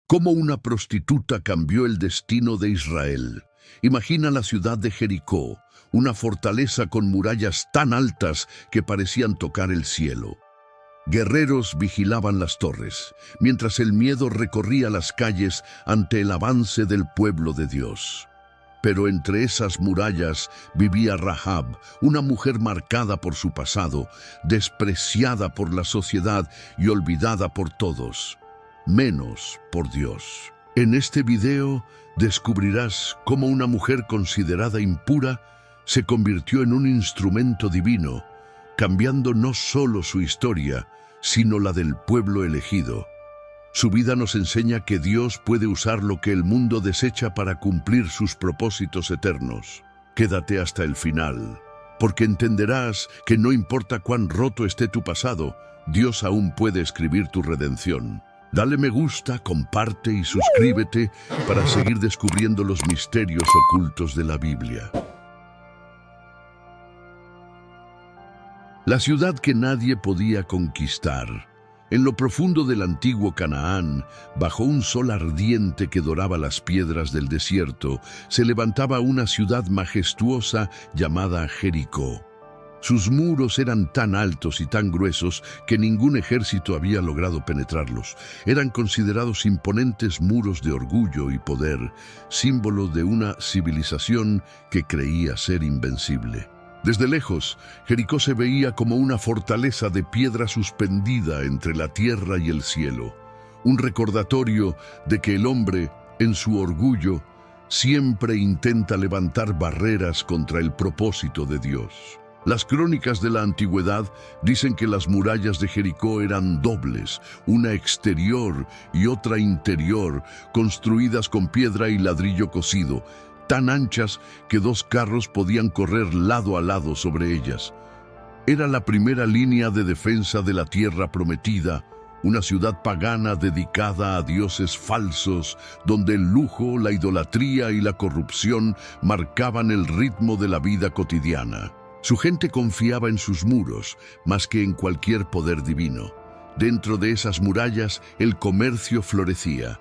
Cómo una prostituta cambió el destino de Israel. Imagina la ciudad de Jericó, una fortaleza con murallas tan altas que parecían tocar el cielo. Guerreros vigilaban las torres, mientras el miedo recorría las calles ante el avance del pueblo de Dios. Pero entre esas murallas vivía Rahab, una mujer marcada por su pasado, despreciada por la sociedad y olvidada por todos, menos por Dios. En este video descubrirás cómo una mujer considerada impura se convirtió en un instrumento divino, cambiando no solo su historia, sino la del pueblo elegido. Su vida nos enseña que Dios puede usar lo que el mundo desecha para cumplir sus propósitos eternos. Quédate hasta el final, porque entenderás que no importa cuán roto esté tu pasado, Dios aún puede escribir tu redención. Dale me gusta, comparte y suscríbete para seguir descubriendo los misterios ocultos de la Biblia. La ciudad que nadie podía conquistar. En lo profundo del antiguo Canaán, bajo un sol ardiente que doraba las piedras del desierto, se levantaba una ciudad majestuosa llamada Jericó. Sus muros eran tan altos y tan gruesos que ningún ejército había logrado penetrarlos. Eran considerados imponentes muros de orgullo y poder, símbolo de una civilización que creía ser invencible. Desde lejos, Jericó se veía como una fortaleza de piedra suspendida entre la tierra y el cielo, un recordatorio de que el hombre, en su orgullo, siempre intenta levantar barreras contra el propósito de Dios. Las crónicas de la antigüedad dicen que las murallas de Jericó eran dobles, una exterior y otra interior, construidas con piedra y ladrillo cocido, tan anchas que dos carros podían correr lado a lado sobre ellas. Era la primera línea de defensa de la tierra prometida, una ciudad pagana dedicada a dioses falsos, donde el lujo, la idolatría y la corrupción marcaban el ritmo de la vida cotidiana. Su gente confiaba en sus muros, más que en cualquier poder divino. Dentro de esas murallas, el comercio florecía.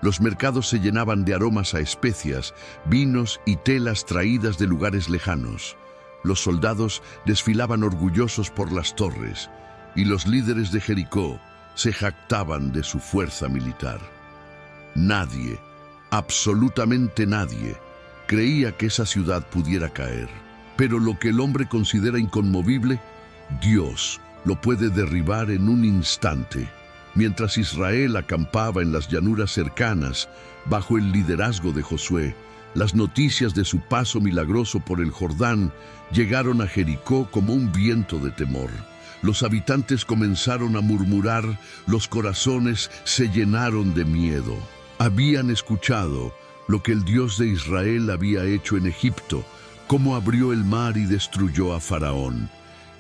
Los mercados se llenaban de aromas a especias, vinos y telas traídas de lugares lejanos. Los soldados desfilaban orgullosos por las torres, y los líderes de Jericó se jactaban de su fuerza militar. Nadie, absolutamente nadie, creía que esa ciudad pudiera caer. Pero lo que el hombre considera inconmovible, Dios lo puede derribar en un instante. Mientras Israel acampaba en las llanuras cercanas, bajo el liderazgo de Josué, las noticias de su paso milagroso por el Jordán llegaron a Jericó como un viento de temor. Los habitantes comenzaron a murmurar, los corazones se llenaron de miedo. Habían escuchado lo que el Dios de Israel había hecho en Egipto, cómo abrió el mar y destruyó a Faraón.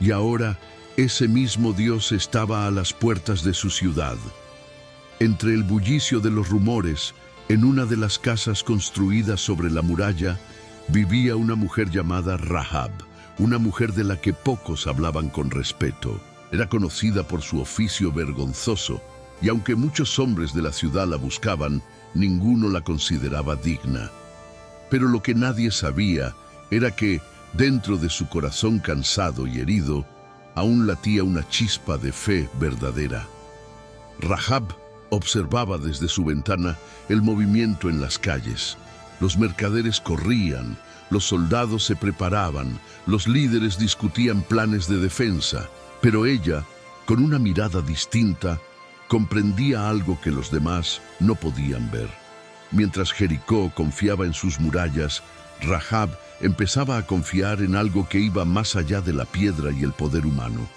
Y ahora ese mismo Dios estaba a las puertas de su ciudad. Entre el bullicio de los rumores, en una de las casas construidas sobre la muralla, vivía una mujer llamada Rahab, una mujer de la que pocos hablaban con respeto. Era conocida por su oficio vergonzoso, y aunque muchos hombres de la ciudad la buscaban, ninguno la consideraba digna. Pero lo que nadie sabía era que, dentro de su corazón cansado y herido, aún latía una chispa de fe verdadera. Rahab observaba desde su ventana el movimiento en las calles. Los mercaderes corrían, los soldados se preparaban, los líderes discutían planes de defensa, pero ella, con una mirada distinta, comprendía algo que los demás no podían ver. Mientras Jericó confiaba en sus murallas, Rahab empezaba a confiar en algo que iba más allá de la piedra y el poder humano.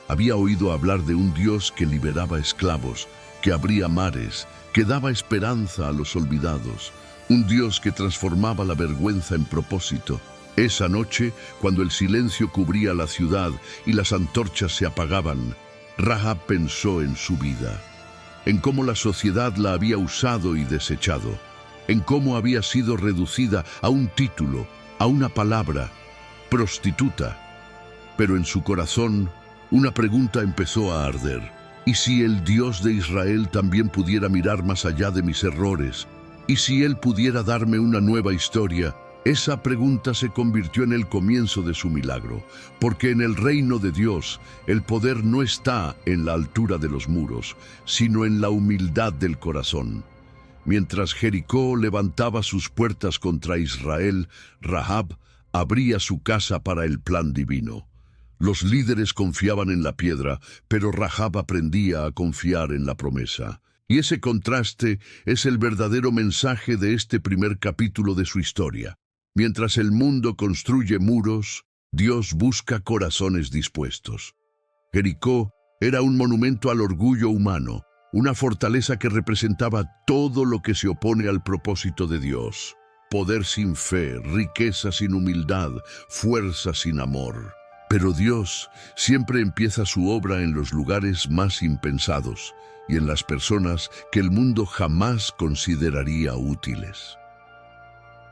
Había oído hablar de un Dios que liberaba esclavos, que abría mares, que daba esperanza a los olvidados, un Dios que transformaba la vergüenza en propósito. Esa noche, cuando el silencio cubría la ciudad y las antorchas se apagaban, Rahab pensó en su vida, en cómo la sociedad la había usado y desechado, en cómo había sido reducida a un título, a una palabra, prostituta. Pero en su corazón, una pregunta empezó a arder. ¿Y si el Dios de Israel también pudiera mirar más allá de mis errores? ¿Y si Él pudiera darme una nueva historia? Esa pregunta se convirtió en el comienzo de su milagro, porque en el reino de Dios el poder no está en la altura de los muros, sino en la humildad del corazón. Mientras Jericó levantaba sus puertas contra Israel, Rahab abría su casa para el plan divino. Los líderes confiaban en la piedra, pero Rahab aprendía a confiar en la promesa. Y ese contraste es el verdadero mensaje de este primer capítulo de su historia. Mientras el mundo construye muros, Dios busca corazones dispuestos. Jericó era un monumento al orgullo humano, una fortaleza que representaba todo lo que se opone al propósito de Dios. Poder sin fe, riqueza sin humildad, fuerza sin amor. Pero Dios siempre empieza su obra en los lugares más impensados y en las personas que el mundo jamás consideraría útiles.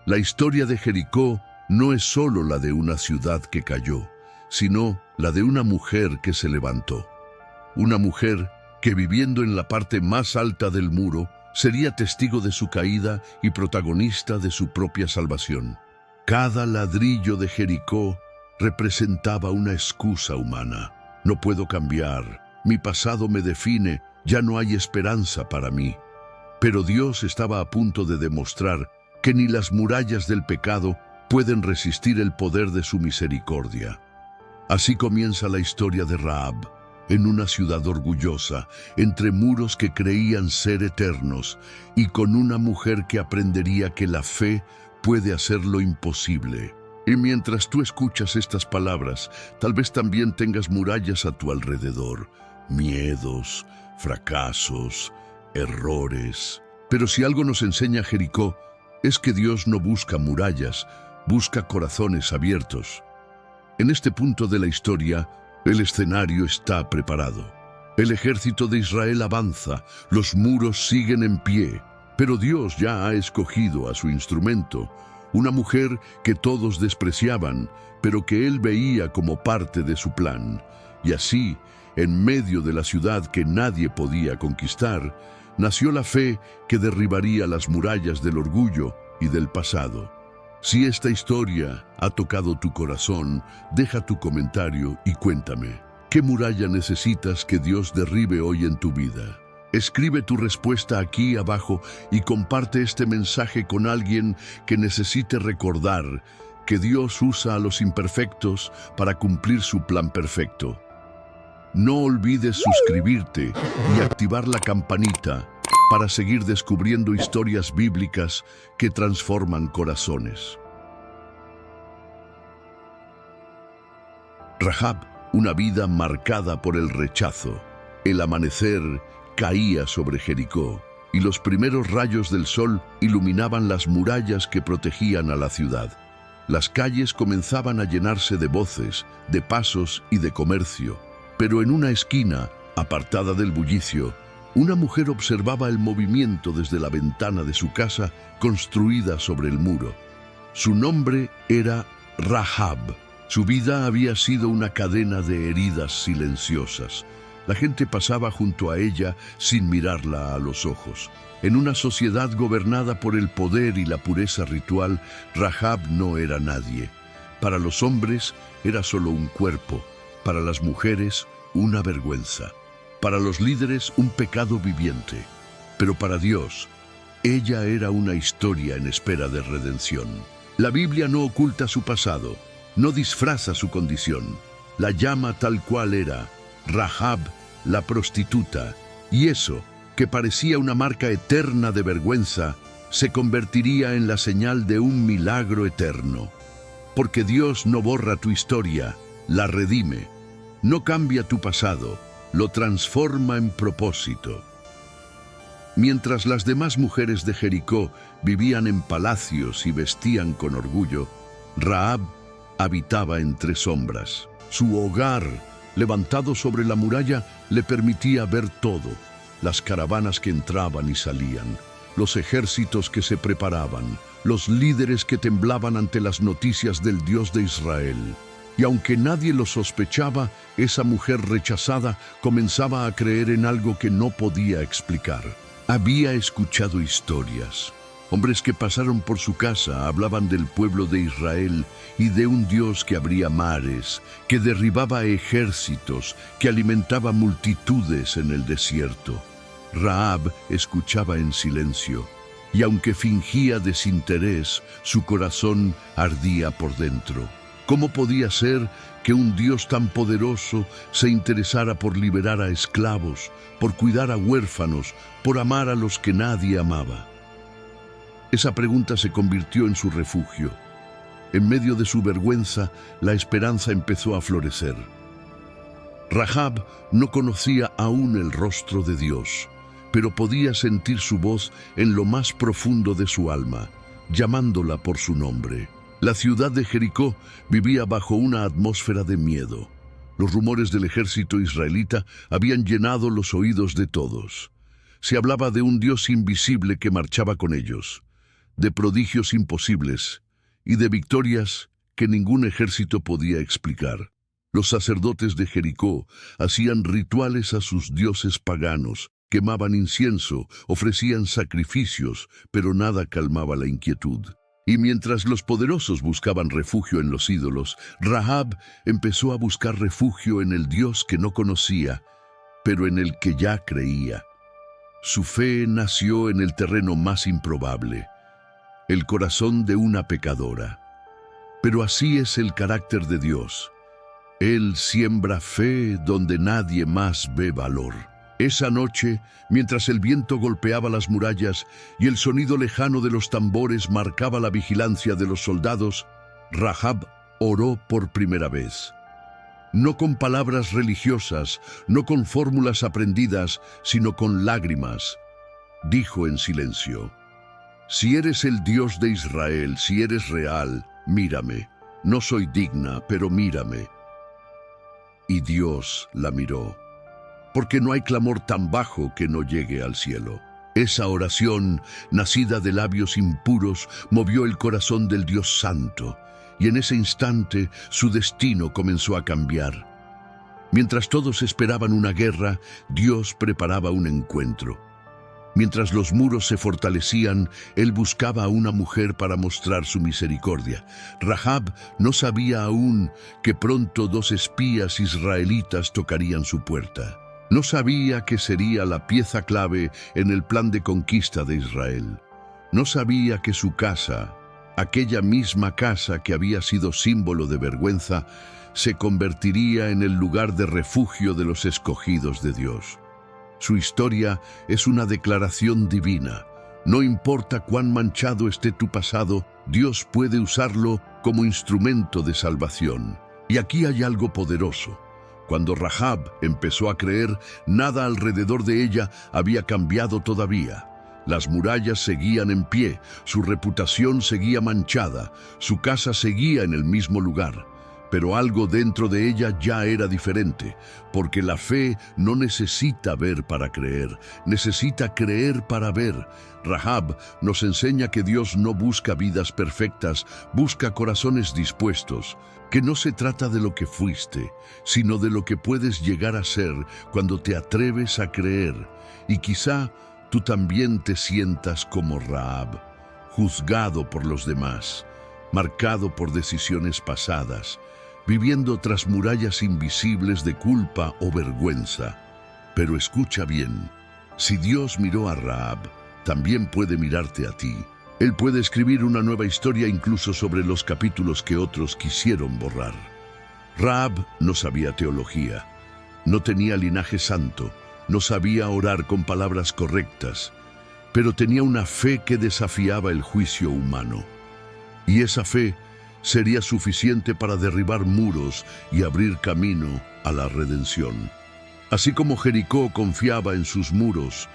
La historia de Jericó no es solo la de una ciudad que cayó, sino la de una mujer que se levantó. Una mujer que, viviendo en la parte más alta del muro, sería testigo de su caída y protagonista de su propia salvación. Cada ladrillo de Jericó representaba una excusa humana. No puedo cambiar, mi pasado me define, ya no hay esperanza para mí. Pero Dios estaba a punto de demostrar que ni las murallas del pecado pueden resistir el poder de su misericordia. Así comienza la historia de Rahab, en una ciudad orgullosa, entre muros que creían ser eternos, y con una mujer que aprendería que la fe puede hacer lo imposible. Y mientras tú escuchas estas palabras, tal vez también tengas murallas a tu alrededor, miedos, fracasos, errores. Pero si algo nos enseña Jericó, es que Dios no busca murallas, busca corazones abiertos. En este punto de la historia, el escenario está preparado. El ejército de Israel avanza, los muros siguen en pie, pero Dios ya ha escogido a su instrumento, una mujer que todos despreciaban, pero que Él veía como parte de su plan. Y así, en medio de la ciudad que nadie podía conquistar, nació la fe que derribaría las murallas del orgullo y del pasado. Si esta historia ha tocado tu corazón, deja tu comentario y cuéntame, ¿qué muralla necesitas que Dios derribe hoy en tu vida? Escribe tu respuesta aquí abajo y comparte este mensaje con alguien que necesite recordar que Dios usa a los imperfectos para cumplir su plan perfecto. No olvides suscribirte y activar la campanita para seguir descubriendo historias bíblicas que transforman corazones. Rahab, una vida marcada por el rechazo. El amanecer caía sobre Jericó y los primeros rayos del sol iluminaban las murallas que protegían a la ciudad. Las calles comenzaban a llenarse de voces, de pasos y de comercio. Pero en una esquina, apartada del bullicio, una mujer observaba el movimiento desde la ventana de su casa construida sobre el muro. Su nombre era Rahab. Su vida había sido una cadena de heridas silenciosas. La gente pasaba junto a ella sin mirarla a los ojos. En una sociedad gobernada por el poder y la pureza ritual, Rahab no era nadie. Para los hombres era solo un cuerpo, para las mujeres una vergüenza, para los líderes un pecado viviente. Pero para Dios, ella era una historia en espera de redención. La Biblia no oculta su pasado, no disfraza su condición, la llama tal cual era, Rahab, la prostituta, y eso, que parecía una marca eterna de vergüenza, se convertiría en la señal de un milagro eterno. Porque Dios no borra tu historia, la redime, no cambia tu pasado, lo transforma en propósito. Mientras las demás mujeres de Jericó vivían en palacios y vestían con orgullo, Rahab habitaba entre sombras. Su hogar, levantado sobre la muralla, le permitía ver todo: las caravanas que entraban y salían, los ejércitos que se preparaban, los líderes que temblaban ante las noticias del Dios de Israel. Y aunque nadie lo sospechaba, esa mujer rechazada comenzaba a creer en algo que no podía explicar. Había escuchado historias. Hombres que pasaron por su casa hablaban del pueblo de Israel y de un Dios que abría mares, que derribaba ejércitos, que alimentaba multitudes en el desierto. Rahab escuchaba en silencio, y aunque fingía desinterés, su corazón ardía por dentro. ¿Cómo podía ser que un Dios tan poderoso se interesara por liberar a esclavos, por cuidar a huérfanos, por amar a los que nadie amaba? Esa pregunta se convirtió en su refugio. En medio de su vergüenza, la esperanza empezó a florecer. Rahab no conocía aún el rostro de Dios, pero podía sentir su voz en lo más profundo de su alma, llamándola por su nombre. La ciudad de Jericó vivía bajo una atmósfera de miedo. Los rumores del ejército israelita habían llenado los oídos de todos. Se hablaba de un Dios invisible que marchaba con ellos, de prodigios imposibles y de victorias que ningún ejército podía explicar. Los sacerdotes de Jericó hacían rituales a sus dioses paganos, quemaban incienso, ofrecían sacrificios, pero nada calmaba la inquietud. Y mientras los poderosos buscaban refugio en los ídolos, Rahab empezó a buscar refugio en el Dios que no conocía, pero en el que ya creía. Su fe nació en el terreno más improbable, el corazón de una pecadora. Pero así es el carácter de Dios. Él siembra fe donde nadie más ve valor. Esa noche, mientras el viento golpeaba las murallas y el sonido lejano de los tambores marcaba la vigilancia de los soldados, Rahab oró por primera vez. No con palabras religiosas, no con fórmulas aprendidas, sino con lágrimas. Dijo en silencio: «Si eres el Dios de Israel, si eres real, mírame. No soy digna, pero mírame». Y Dios la miró, porque no hay clamor tan bajo que no llegue al cielo. Esa oración, nacida de labios impuros, movió el corazón del Dios Santo, y en ese instante su destino comenzó a cambiar. Mientras todos esperaban una guerra, Dios preparaba un encuentro. Mientras los muros se fortalecían, Él buscaba a una mujer para mostrar su misericordia. Rahab no sabía aún que pronto 2 espías israelitas tocarían su puerta. No sabía que sería la pieza clave en el plan de conquista de Israel. No sabía que su casa, aquella misma casa que había sido símbolo de vergüenza, se convertiría en el lugar de refugio de los escogidos de Dios. Su historia es una declaración divina. No importa cuán manchado esté tu pasado, Dios puede usarlo como instrumento de salvación. Y aquí hay algo poderoso. Cuando Rahab empezó a creer, nada alrededor de ella había cambiado todavía. Las murallas seguían en pie, su reputación seguía manchada, su casa seguía en el mismo lugar. Pero algo dentro de ella ya era diferente, porque la fe no necesita ver para creer, necesita creer para ver. Rahab nos enseña que Dios no busca vidas perfectas, busca corazones dispuestos, que no se trata de lo que fuiste, sino de lo que puedes llegar a ser cuando te atreves a creer. Y quizá tú también te sientas como Rahab, juzgado por los demás, marcado por decisiones pasadas, viviendo tras murallas invisibles de culpa o vergüenza. Pero escucha bien, si Dios miró a Rahab, también puede mirarte a ti. Él puede escribir una nueva historia incluso sobre los capítulos que otros quisieron borrar. Rahab no sabía teología, no tenía linaje santo, no sabía orar con palabras correctas, pero tenía una fe que desafiaba el juicio humano. Y esa fe sería suficiente para derribar muros y abrir camino a la redención. Así como Jericó confiaba en sus muros,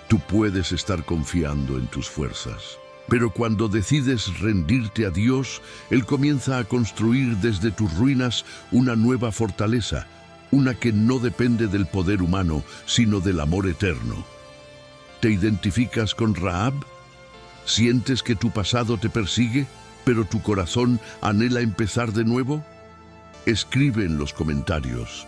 tú puedes estar confiando en tus fuerzas. Pero cuando decides rendirte a Dios, Él comienza a construir desde tus ruinas una nueva fortaleza, una que no depende del poder humano, sino del amor eterno. ¿Te identificas con Rahab? ¿Sientes que tu pasado te persigue, pero tu corazón anhela empezar de nuevo? Escribe en los comentarios.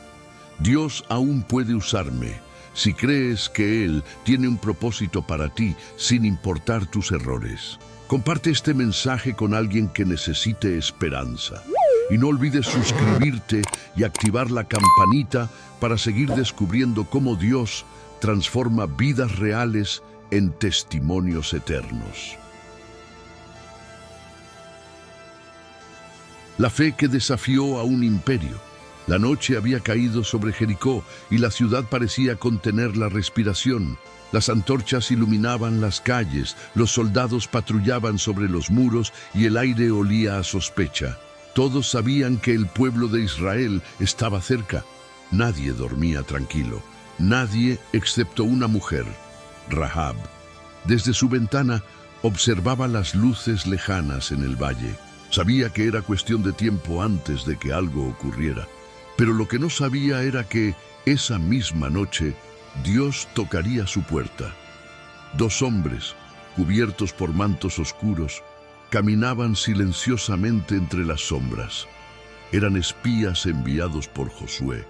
Dios aún puede usarme si crees que Él tiene un propósito para ti sin importar tus errores. Comparte este mensaje con alguien que necesite esperanza. Y no olvides suscribirte y activar la campanita para seguir descubriendo cómo Dios transforma vidas reales en testimonios eternos. La fe que desafió a un imperio. La noche había caído sobre Jericó y la ciudad parecía contener la respiración. Las antorchas iluminaban las calles, los soldados patrullaban sobre los muros y el aire olía a sospecha. Todos sabían que el pueblo de Israel estaba cerca. Nadie dormía tranquilo. Nadie excepto una mujer, Rahab. Desde su ventana observaba las luces lejanas en el valle. Sabía que era cuestión de tiempo antes de que algo ocurriera. Pero lo que no sabía era que esa misma noche Dios tocaría su puerta. Dos hombres, cubiertos por mantos oscuros, caminaban silenciosamente entre las sombras. Eran espías enviados por Josué,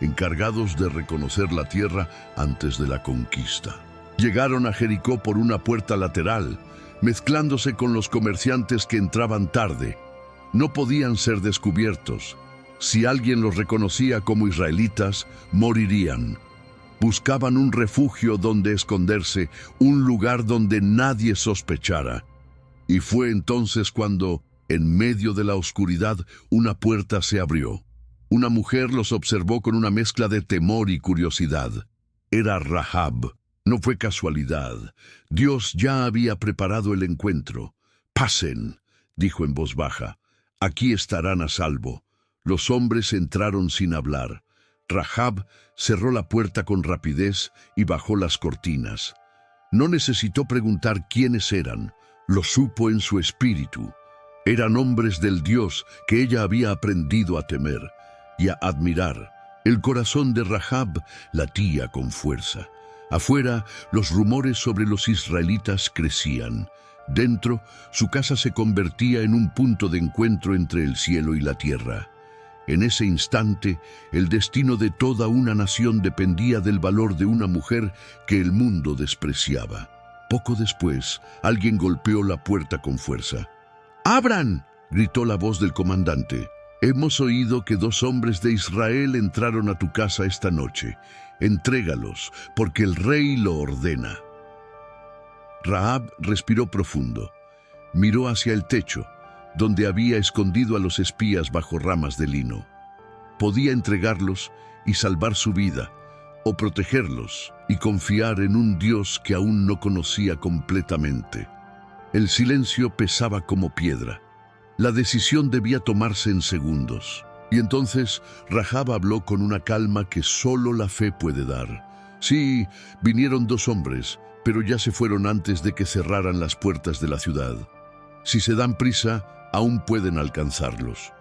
encargados de reconocer la tierra antes de la conquista. Llegaron a Jericó por una puerta lateral, mezclándose con los comerciantes que entraban tarde. No podían ser descubiertos. Si alguien los reconocía como israelitas, morirían. Buscaban un refugio donde esconderse, un lugar donde nadie sospechara. Y fue entonces cuando, en medio de la oscuridad, una puerta se abrió. Una mujer los observó con una mezcla de temor y curiosidad. Era Rahab. No fue casualidad. Dios ya había preparado el encuentro. «Pasen», dijo en voz baja. «Aquí estarán a salvo». Los hombres entraron sin hablar. Rahab cerró la puerta con rapidez y bajó las cortinas. No necesitó preguntar quiénes eran. Lo supo en su espíritu. Eran hombres del Dios que ella había aprendido a temer y a admirar. El corazón de Rahab latía con fuerza. Afuera, los rumores sobre los israelitas crecían. Dentro, su casa se convertía en un punto de encuentro entre el cielo y la tierra. En ese instante, el destino de toda una nación dependía del valor de una mujer que el mundo despreciaba. Poco después, alguien golpeó la puerta con fuerza. «¡Abran!», gritó la voz del comandante. «Hemos oído que dos hombres de Israel entraron a tu casa esta noche. Entrégalos, porque el rey lo ordena». Rahab respiró profundo. Miró hacia el techo, donde había escondido a los espías bajo ramas de lino. Podía entregarlos y salvar su vida, o protegerlos y confiar en un Dios que aún no conocía completamente. El silencio pesaba como piedra. La decisión debía tomarse en segundos. Y entonces Rahab habló con una calma que solo la fe puede dar. Sí, vinieron dos hombres, pero ya se fueron antes de que cerraran las puertas de la ciudad. Si se dan prisa, aún pueden alcanzarlos.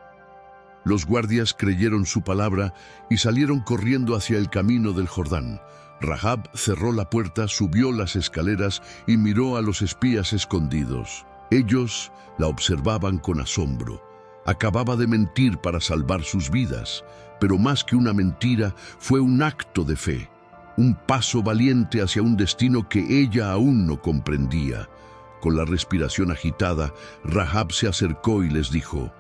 Los guardias creyeron su palabra y salieron corriendo hacia el camino del Jordán. Rahab cerró la puerta, subió las escaleras y miró a los espías escondidos. Ellos la observaban con asombro. Acababa de mentir para salvar sus vidas, pero más que una mentira, fue un acto de fe. Un paso valiente hacia un destino que ella aún no comprendía. Con la respiración agitada, Rahab se acercó y les dijo: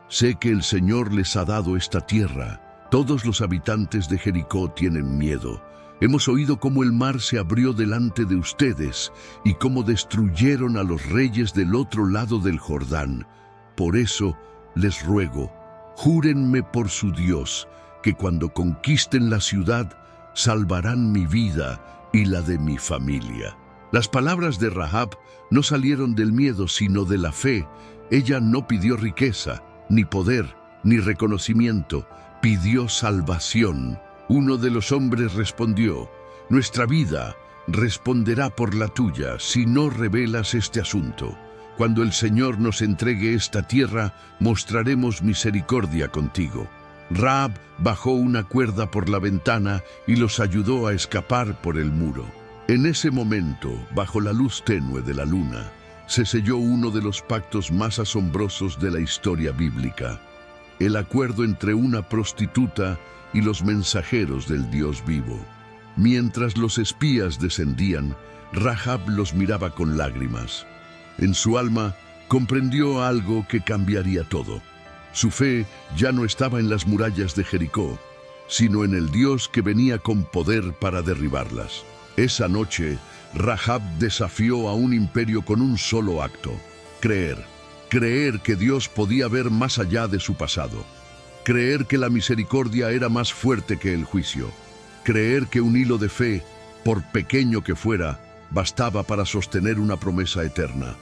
«Sé que el Señor les ha dado esta tierra. Todos los habitantes de Jericó tienen miedo. Hemos oído cómo el mar se abrió delante de ustedes y cómo destruyeron a los reyes del otro lado del Jordán. Por eso les ruego, júrenme por su Dios, que cuando conquisten la ciudad, salvarán mi vida y la de mi familia». Las palabras de Rahab no salieron del miedo, sino de la fe. Ella no pidió riqueza, ni poder, ni reconocimiento. Pidió salvación. Uno de los hombres respondió: «Nuestra vida responderá por la tuya si no revelas este asunto. Cuando el Señor nos entregue esta tierra, mostraremos misericordia contigo». Rahab bajó una cuerda por la ventana y los ayudó a escapar por el muro. En ese momento, bajo la luz tenue de la luna, se selló uno de los pactos más asombrosos de la historia bíblica. el acuerdo entre una prostituta y los mensajeros del Dios vivo. Mientras los espías descendían, Rahab los miraba con lágrimas. En su alma comprendió algo que cambiaría todo. Su fe ya no estaba en las murallas de Jericó, sino en el Dios que venía con poder para derribarlas. Esa noche, Rahab desafió a un imperio con un solo acto: creer. Creer que Dios podía ver más allá de su pasado. Creer que la misericordia era más fuerte que el juicio. Creer que un hilo de fe, por pequeño que fuera, bastaba para sostener una promesa eterna.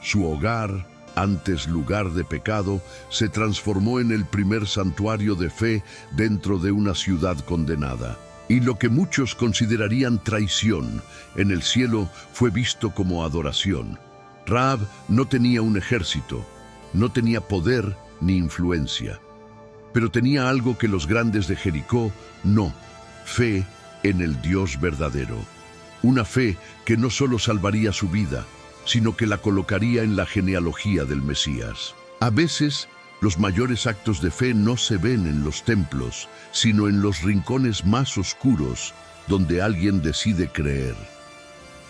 Su hogar, antes lugar de pecado, se transformó en el primer santuario de fe dentro de una ciudad condenada. Y lo que muchos considerarían traición, en el cielo fue visto como adoración. Rahab no tenía un ejército, no tenía poder ni influencia, pero tenía algo que los grandes de Jericó no: fe en el Dios verdadero. Una fe que no solo salvaría su vida, sino que la colocaría en la genealogía del Mesías. A veces, los mayores actos de fe no se ven en los templos, sino en los rincones más oscuros, donde alguien decide creer.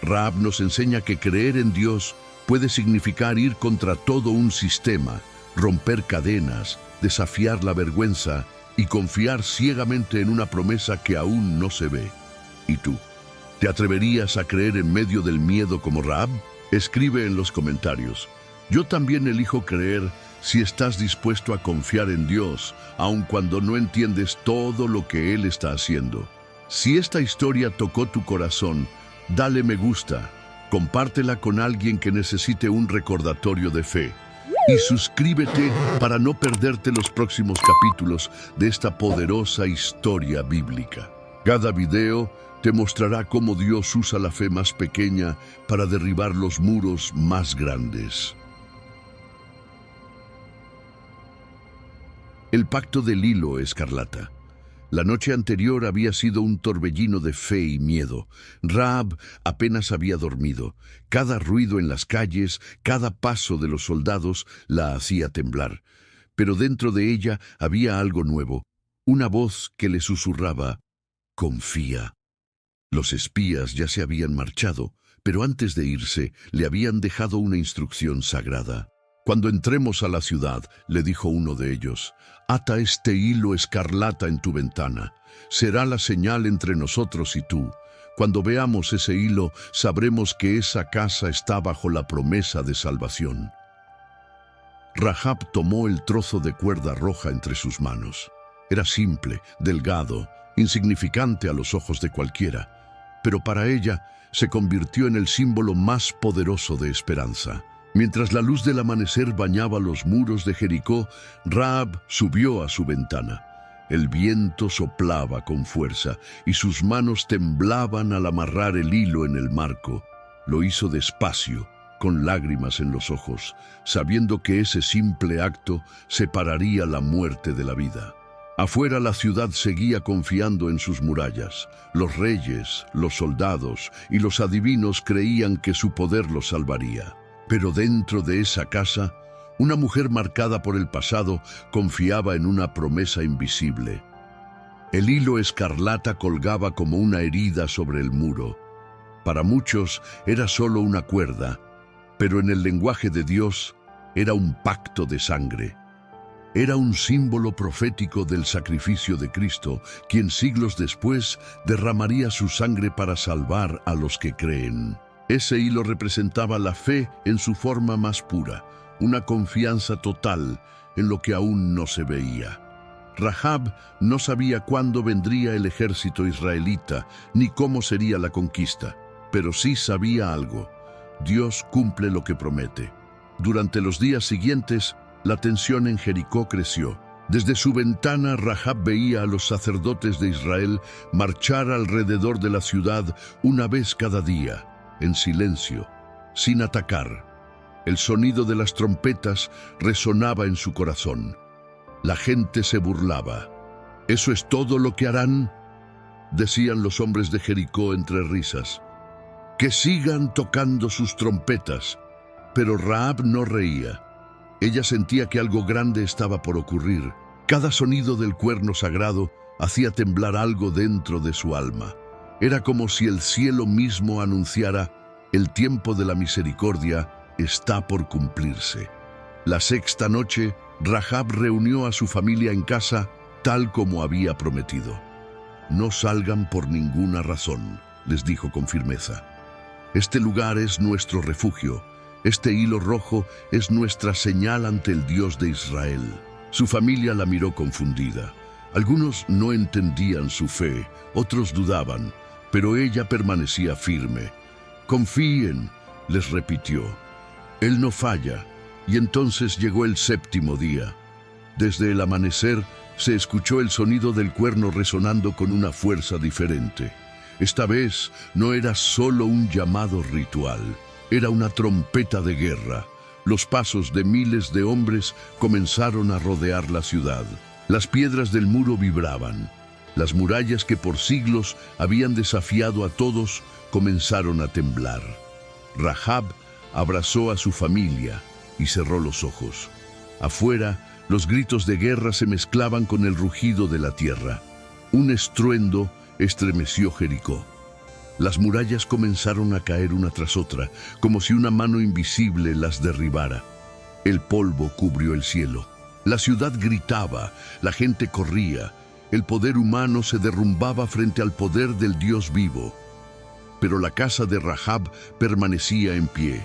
Rahab nos enseña que creer en Dios puede significar ir contra todo un sistema, romper cadenas, desafiar la vergüenza y confiar ciegamente en una promesa que aún no se ve. ¿Y tú? ¿Te atreverías a creer en medio del miedo como Rahab? Escribe en los comentarios: yo también elijo creer, si estás dispuesto a confiar en Dios, aun cuando no entiendes todo lo que Él está haciendo. Si esta historia tocó tu corazón, dale me gusta, compártela con alguien que necesite un recordatorio de fe. Y suscríbete para no perderte los próximos capítulos de esta poderosa historia bíblica. Cada video te mostrará cómo Dios usa la fe más pequeña para derribar los muros más grandes. El pacto del hilo escarlata. La noche anterior había sido un torbellino de fe y miedo. Rahab apenas había dormido. Cada ruido en las calles, cada paso de los soldados la hacía temblar. Pero dentro de ella había algo nuevo, una voz que le susurraba: confía. Los espías ya se habían marchado, pero antes de irse le habían dejado una instrucción sagrada. Cuando entremos a la ciudad, le dijo uno de ellos, ata este hilo escarlata en tu ventana. Será la señal entre nosotros y tú. Cuando veamos ese hilo, sabremos que esa casa está bajo la promesa de salvación. Rahab tomó el trozo de cuerda roja entre sus manos. Era simple, delgado, insignificante a los ojos de cualquiera, pero para ella se convirtió en el símbolo más poderoso de esperanza. Mientras la luz del amanecer bañaba los muros de Jericó, Rahab subió a su ventana. El viento soplaba con fuerza y sus manos temblaban al amarrar el hilo en el marco. Lo hizo despacio, con lágrimas en los ojos, sabiendo que ese simple acto separaría la muerte de la vida. Afuera la ciudad seguía confiando en sus murallas. Los reyes, los soldados y los adivinos creían que su poder los salvaría. Pero dentro de esa casa, una mujer marcada por el pasado confiaba en una promesa invisible. El hilo escarlata colgaba como una herida sobre el muro. Para muchos era solo una cuerda, pero en el lenguaje de Dios era un pacto de sangre. Era un símbolo profético del sacrificio de Cristo, quien siglos después derramaría su sangre para salvar a los que creen. Ese hilo representaba la fe en su forma más pura, una confianza total en lo que aún no se veía. Rahab no sabía cuándo vendría el ejército israelita, ni cómo sería la conquista, pero sí sabía algo: Dios cumple lo que promete. Durante los días siguientes, la tensión en Jericó creció. Desde su ventana, Rahab veía a los sacerdotes de Israel marchar alrededor de la ciudad una vez cada día, en silencio, sin atacar. El sonido de las trompetas resonaba en su corazón. La gente se burlaba. ¿Eso es todo lo que harán?, decían los hombres de Jericó entre risas. Que sigan tocando sus trompetas. Pero Rahab no reía. Ella sentía que algo grande estaba por ocurrir. Cada sonido del cuerno sagrado hacía temblar algo dentro de su alma. Era como si el cielo mismo anunciara: el tiempo de la misericordia está por cumplirse. La sexta noche, Rahab reunió a su familia en casa tal como había prometido. «No salgan por ninguna razón», les dijo con firmeza. «Este lugar es nuestro refugio. Este hilo rojo es nuestra señal ante el Dios de Israel». Su familia la miró confundida. Algunos no entendían su fe, otros dudaban, pero ella permanecía firme. «Confíen», les repitió. «Él no falla». Y entonces llegó el séptimo día. Desde el amanecer se escuchó el sonido del cuerno resonando con una fuerza diferente. Esta vez no era solo un llamado ritual, era una trompeta de guerra. Los pasos de miles de hombres comenzaron a rodear la ciudad. Las piedras del muro vibraban. Las murallas que por siglos habían desafiado a todos comenzaron a temblar. Rahab abrazó a su familia y cerró los ojos. Afuera, los gritos de guerra se mezclaban con el rugido de la tierra. Un estruendo estremeció Jericó. Las murallas comenzaron a caer una tras otra, como si una mano invisible las derribara. El polvo cubrió el cielo. La ciudad gritaba, la gente corría. El poder humano se derrumbaba frente al poder del Dios vivo. Pero la casa de Rahab permanecía en pie.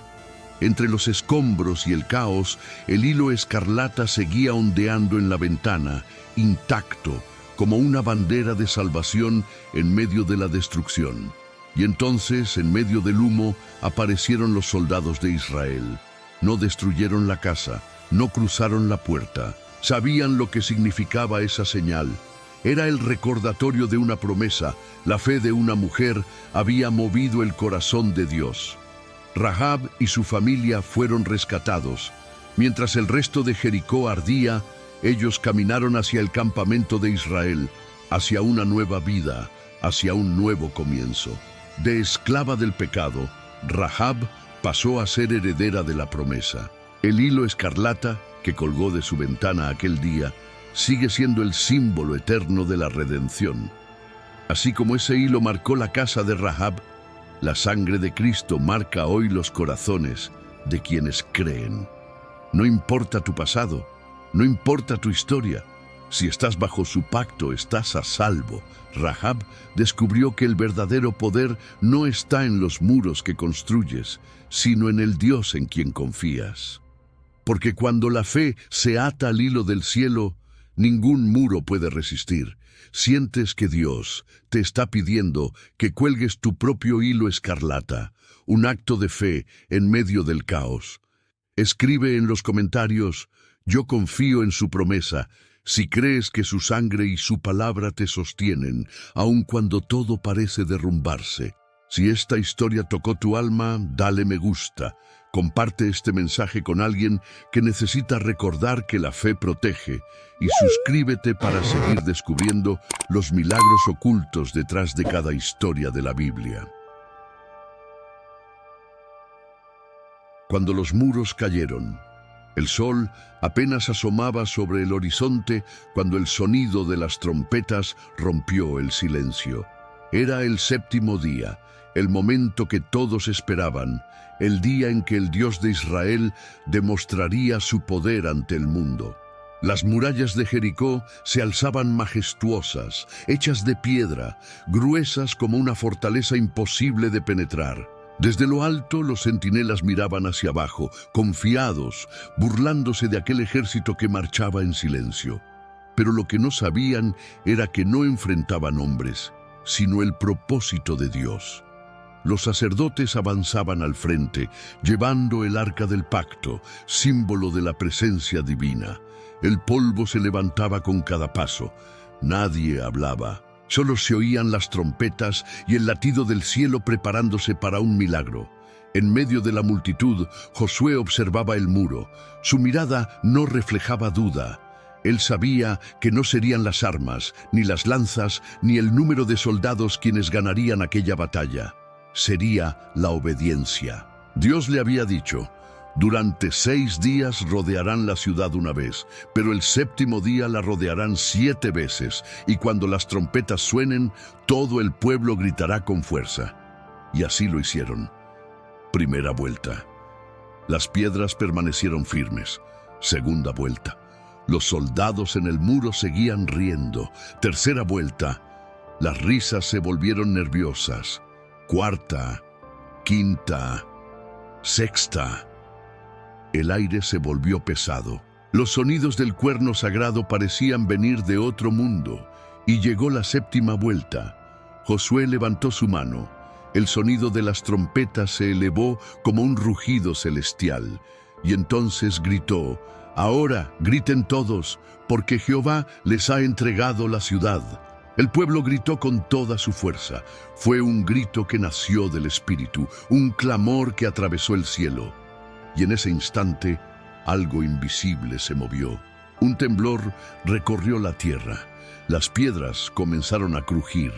Entre los escombros y el caos, el hilo escarlata seguía ondeando en la ventana, intacto, como una bandera de salvación en medio de la destrucción. Y entonces, en medio del humo, aparecieron los soldados de Israel. No destruyeron la casa, no cruzaron la puerta. Sabían lo que significaba esa señal. Era el recordatorio de una promesa. La fe de una mujer había movido el corazón de Dios. Rahab y su familia fueron rescatados. Mientras el resto de Jericó ardía, ellos caminaron hacia el campamento de Israel, hacia una nueva vida, hacia un nuevo comienzo. De esclava del pecado, Rahab pasó a ser heredera de la promesa. El hilo escarlata que colgó de su ventana aquel día sigue siendo el símbolo eterno de la redención. Así como ese hilo marcó la casa de Rahab, la sangre de Cristo marca hoy los corazones de quienes creen. No importa tu pasado, no importa tu historia. Si estás bajo su pacto, estás a salvo. Rahab descubrió que el verdadero poder no está en los muros que construyes, sino en el Dios en quien confías. Porque cuando la fe se ata al hilo del cielo, ningún muro puede resistir. Sientes que Dios te está pidiendo que cuelgues tu propio hilo escarlata, un acto de fe en medio del caos. Escribe en los comentarios: «Yo confío en su promesa», si crees que su sangre y su palabra te sostienen, aun cuando todo parece derrumbarse. Si esta historia tocó tu alma, dale me gusta. Comparte este mensaje con alguien que necesita recordar que la fe protege, y suscríbete para seguir descubriendo los milagros ocultos detrás de cada historia de la Biblia. Cuando los muros cayeron, el sol apenas asomaba sobre el horizonte cuando el sonido de las trompetas rompió el silencio. Era el séptimo día, el momento que todos esperaban, el día en que el Dios de Israel demostraría su poder ante el mundo. Las murallas de Jericó se alzaban majestuosas, hechas de piedra, gruesas como una fortaleza imposible de penetrar. Desde lo alto, los centinelas miraban hacia abajo, confiados, burlándose de aquel ejército que marchaba en silencio. Pero lo que no sabían era que no enfrentaban hombres, sino el propósito de Dios. Los sacerdotes avanzaban al frente, llevando el arca del pacto, símbolo de la presencia divina. El polvo se levantaba con cada paso. Nadie hablaba. Solo se oían las trompetas y el latido del cielo preparándose para un milagro. En medio de la multitud, Josué observaba el muro. Su mirada no reflejaba duda. Él sabía que no serían las armas, ni las lanzas, ni el número de soldados quienes ganarían aquella batalla. Sería la obediencia. Dios le había dicho: Durante 6 días rodearán la ciudad una vez, pero el séptimo día la rodearán 7 veces, y cuando las trompetas suenen, todo el pueblo gritará con fuerza. Y así lo hicieron. Primera vuelta. Las piedras permanecieron firmes. Segunda vuelta. Los soldados en el muro seguían riendo. Tercera vuelta. Las risas se volvieron nerviosas. Cuarta. Quinta. Sexta. El aire se volvió pesado. Los sonidos del cuerno sagrado parecían venir de otro mundo. Y llegó la séptima vuelta. Josué levantó su mano. El sonido de las trompetas se elevó como un rugido celestial. Y entonces gritó: «Ahora griten todos, porque Jehová les ha entregado la ciudad». El pueblo gritó con toda su fuerza. Fue un grito que nació del Espíritu, un clamor que atravesó el cielo. Y en ese instante, algo invisible se movió. Un temblor recorrió la tierra. Las piedras comenzaron a crujir.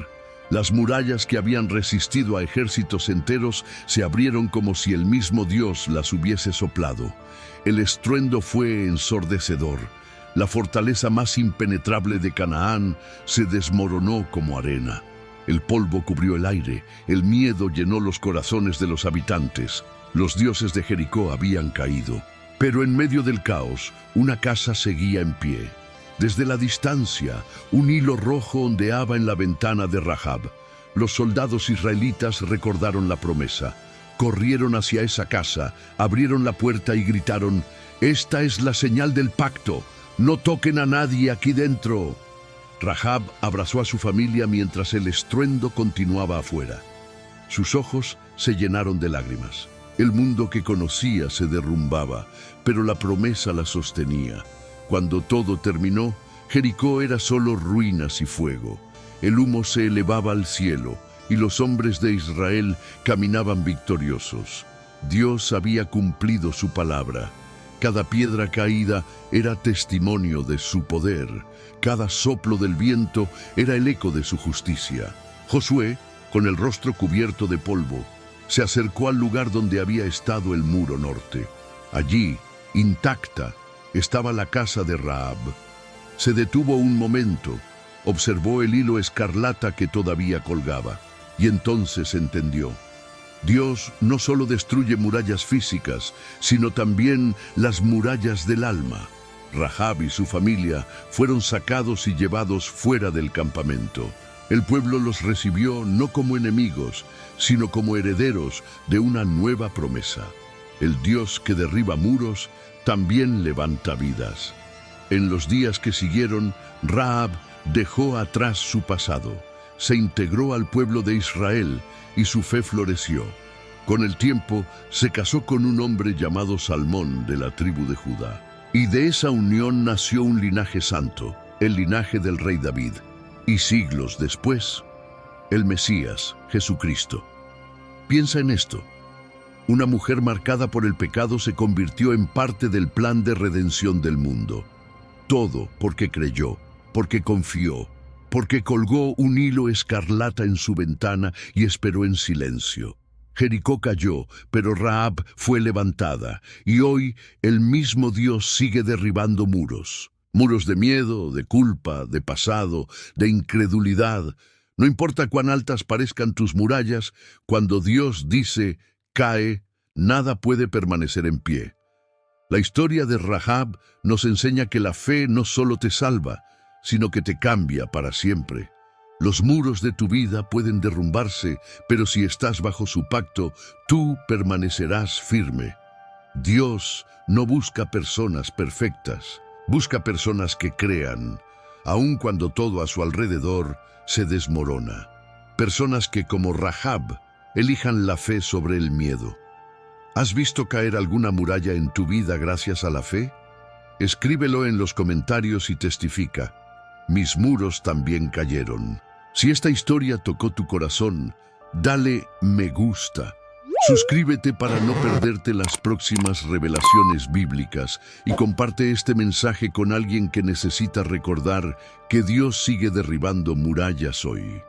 Las murallas que habían resistido a ejércitos enteros se abrieron como si el mismo Dios las hubiese soplado. El estruendo fue ensordecedor. La fortaleza más impenetrable de Canaán se desmoronó como arena. El polvo cubrió el aire, el miedo llenó los corazones de los habitantes. Los dioses de Jericó habían caído. Pero en medio del caos, una casa seguía en pie. Desde la distancia, un hilo rojo ondeaba en la ventana de Rahab. Los soldados israelitas recordaron la promesa. Corrieron hacia esa casa, abrieron la puerta y gritaron: «Esta es la señal del pacto. No toquen a nadie aquí dentro». Rahab abrazó a su familia mientras el estruendo continuaba afuera. Sus ojos se llenaron de lágrimas. El mundo que conocía se derrumbaba, pero la promesa la sostenía. Cuando todo terminó, Jericó era solo ruinas y fuego. El humo se elevaba al cielo y los hombres de Israel caminaban victoriosos. Dios había cumplido su palabra. Cada piedra caída era testimonio de su poder. Cada soplo del viento era el eco de su justicia. Josué, con el rostro cubierto de polvo, se acercó al lugar donde había estado el muro norte. Allí, intacta, estaba la casa de Rahab. Se detuvo un momento, observó el hilo escarlata que todavía colgaba, y entonces entendió. Dios no solo destruye murallas físicas, sino también las murallas del alma. Rahab y su familia fueron sacados y llevados fuera del campamento. El pueblo los recibió no como enemigos, sino como herederos de una nueva promesa. El Dios que derriba muros también levanta vidas. En los días que siguieron, Rahab dejó atrás su pasado, se integró al pueblo de Israel y su fe floreció. Con el tiempo, se casó con un hombre llamado Salmón de la tribu de Judá. Y de esa unión nació un linaje santo, el linaje del rey David. Y siglos después, el Mesías, Jesucristo. Piensa en esto. Una mujer marcada por el pecado se convirtió en parte del plan de redención del mundo. Todo porque creyó, porque confió, porque colgó un hilo escarlata en su ventana y esperó en silencio. Jericó cayó, pero Rahab fue levantada, y hoy el mismo Dios sigue derribando muros. Muros de miedo, de culpa, de pasado, de incredulidad. No importa cuán altas parezcan tus murallas, cuando Dios dice «cae», nada puede permanecer en pie. La historia de Rahab nos enseña que la fe no solo te salva, sino que te cambia para siempre. Los muros de tu vida pueden derrumbarse, pero si estás bajo su pacto, tú permanecerás firme. Dios no busca personas perfectas, busca personas que crean, aun cuando todo a su alrededor se desmorona. Personas que, como Rahab, elijan la fe sobre el miedo. ¿Has visto caer alguna muralla en tu vida gracias a la fe? Escríbelo en los comentarios y testifica. Mis muros también cayeron. Si esta historia tocó tu corazón, dale me gusta. Suscríbete para no perderte las próximas revelaciones bíblicas y comparte este mensaje con alguien que necesita recordar que Dios sigue derribando murallas hoy.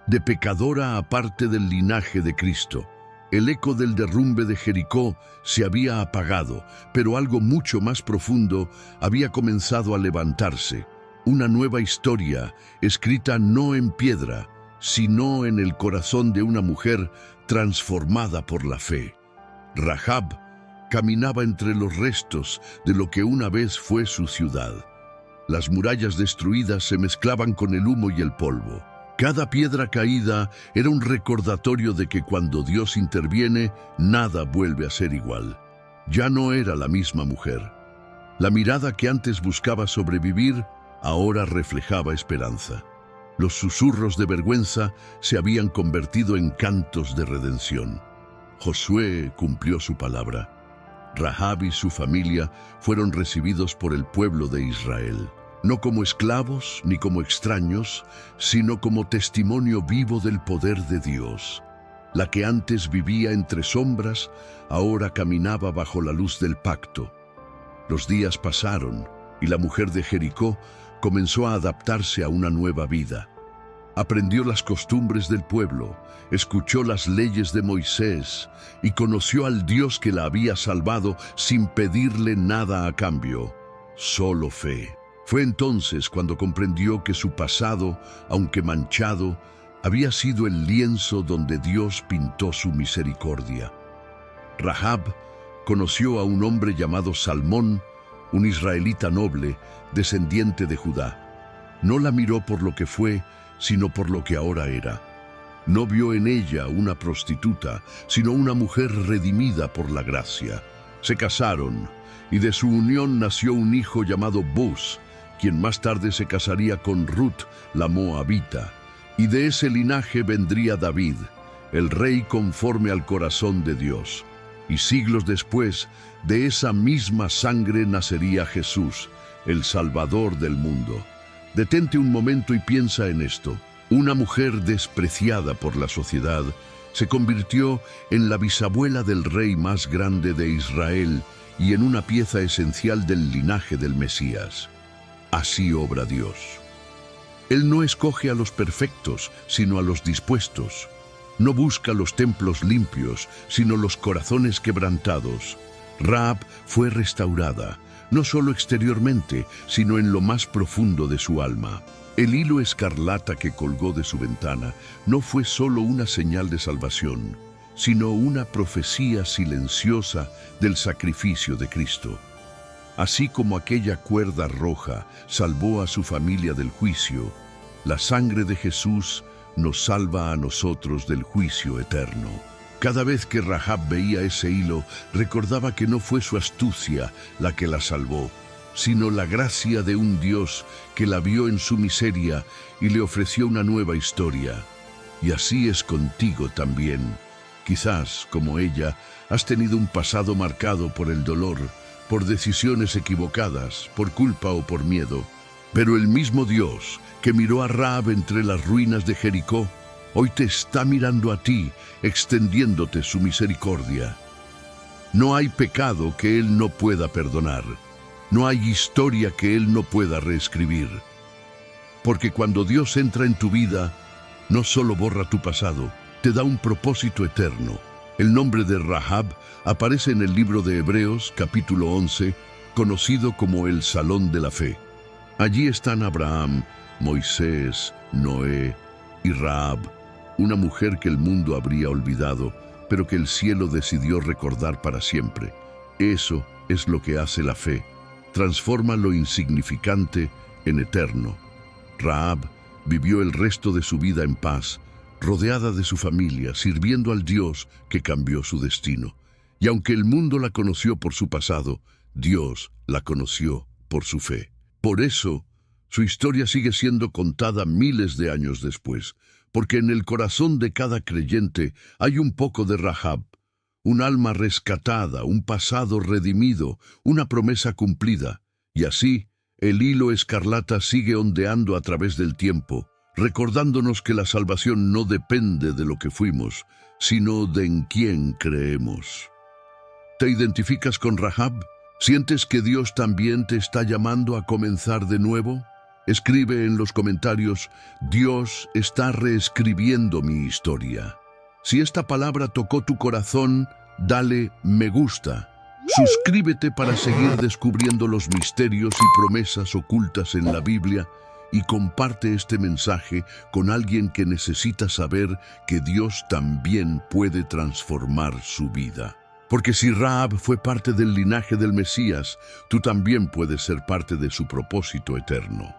De pecadora aparte del linaje de Cristo, El eco del derrumbe de Jericó se había apagado, pero algo mucho más profundo había comenzado a levantarse. Una nueva historia, escrita no en piedra, sino en el corazón de una mujer transformada por la fe. Rahab caminaba entre los restos de lo que una vez fue su ciudad. Las murallas destruidas se mezclaban con el humo y el polvo. Cada piedra caída era un recordatorio de que cuando Dios interviene, nada vuelve a ser igual. Ya no era la misma mujer. La mirada que antes buscaba sobrevivir, ahora reflejaba esperanza. Los susurros de vergüenza se habían convertido en cantos de redención. Josué cumplió su palabra. Rahab y su familia fueron recibidos por el pueblo de Israel. No como esclavos ni como extraños, sino como testimonio vivo del poder de Dios. La que antes vivía entre sombras, ahora caminaba bajo la luz del pacto. Los días pasaron y la mujer de Jericó comenzó a adaptarse a una nueva vida. Aprendió las costumbres del pueblo, escuchó las leyes de Moisés y conoció al Dios que la había salvado sin pedirle nada a cambio, solo fe. Fue entonces cuando comprendió que su pasado, aunque manchado, había sido el lienzo donde Dios pintó su misericordia. Rahab conoció a un hombre llamado Salmón, un israelita noble, descendiente de Judá. No la miró por lo que fue, sino por lo que ahora era. No vio en ella una prostituta, sino una mujer redimida por la gracia. Se casaron, y de su unión nació un hijo llamado Buz, quien más tarde se casaría con Ruth, la moabita, y de ese linaje vendría David, el rey conforme al corazón de Dios. Y siglos después, de esa misma sangre nacería Jesús, el Salvador del mundo. Detente un momento y piensa en esto. Una mujer despreciada por la sociedad se convirtió en la bisabuela del rey más grande de Israel y en una pieza esencial del linaje del Mesías. Así obra Dios. Él no escoge a los perfectos, sino a los dispuestos. No busca los templos limpios, sino los corazones quebrantados. Rahab fue restaurada, no solo exteriormente, sino en lo más profundo de su alma. El hilo escarlata que colgó de su ventana no fue solo una señal de salvación, sino una profecía silenciosa del sacrificio de Cristo. Así como aquella cuerda roja salvó a su familia del juicio, la sangre de Jesús nos salva a nosotros del juicio eterno. Cada vez que Rahab veía ese hilo, recordaba que no fue su astucia la que la salvó, sino la gracia de un Dios que la vio en su miseria y le ofreció una nueva historia. Y así es contigo también. Quizás, como ella, has tenido un pasado marcado por el dolor, por decisiones equivocadas, por culpa o por miedo. Pero el mismo Dios que miró a Rahab entre las ruinas de Jericó, hoy te está mirando a ti, extendiéndote su misericordia. No hay pecado que Él no pueda perdonar. No hay historia que Él no pueda reescribir. Porque cuando Dios entra en tu vida, no solo borra tu pasado, te da un propósito eterno. El nombre de Rahab aparece en el libro de Hebreos, capítulo 11, conocido como el Salón de la Fe. Allí están Abraham, Moisés, Noé y Rahab, una mujer que el mundo habría olvidado, pero que el cielo decidió recordar para siempre. Eso es lo que hace la fe. Transforma lo insignificante en eterno. Rahab vivió el resto de su vida en paz, rodeada de su familia, sirviendo al Dios que cambió su destino. Y aunque el mundo la conoció por su pasado, Dios la conoció por su fe. Por eso, su historia sigue siendo contada miles de años después, porque en el corazón de cada creyente hay un poco de Rahab, un alma rescatada, un pasado redimido, una promesa cumplida. Y así, el hilo escarlata sigue ondeando a través del tiempo, recordándonos que la salvación no depende de lo que fuimos, sino de en quién creemos. ¿Te identificas con Rahab? ¿Sientes que Dios también te está llamando a comenzar de nuevo? Escribe en los comentarios: Dios está reescribiendo mi historia. Si esta palabra tocó tu corazón, dale me gusta. Suscríbete para seguir descubriendo los misterios y promesas ocultas en la Biblia y comparte este mensaje con alguien que necesita saber que Dios también puede transformar su vida. Porque si Rahab fue parte del linaje del Mesías, tú también puedes ser parte de su propósito eterno.